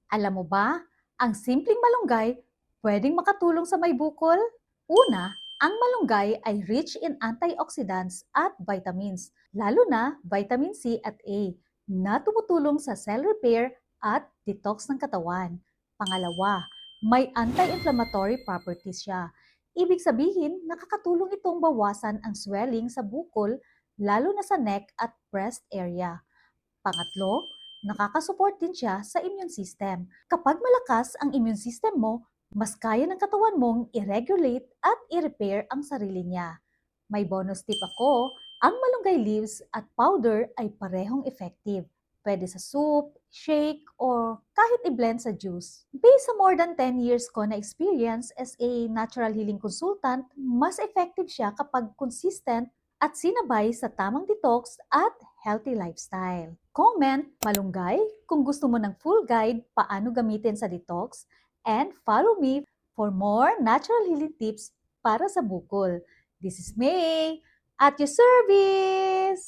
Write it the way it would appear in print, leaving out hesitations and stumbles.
Alam mo ba, ang simpleng malunggay pwedeng makatulong sa may bukol? Una, ang malunggay ay rich in antioxidants at vitamins, lalo na vitamin C at A, na tumutulong sa cell repair at detox ng katawan. Pangalawa, may anti-inflammatory properties siya. Ibig sabihin, nakakatulong itong bawasan ang swelling sa bukol, lalo na sa neck at breast area. Pangatlo, nakakasupport din siya sa immune system. Kapag malakas ang immune system mo, mas kaya ng katawan mong i-regulate at i-repair ang sarili niya. May bonus tip ako, ang malunggay leaves at powder ay parehong effective. Pwede sa soup, shake, or kahit i-blend sa juice. Based sa more than 10 years ko na experience as a natural healing consultant, mas effective siya kapag consistent at sinabay sa tamang detox at healthy lifestyle. Comment malunggay kung gusto mo ng full guide paano gamitin sa detox and follow me for more natural healing tips para sa bukol. This is May at your service!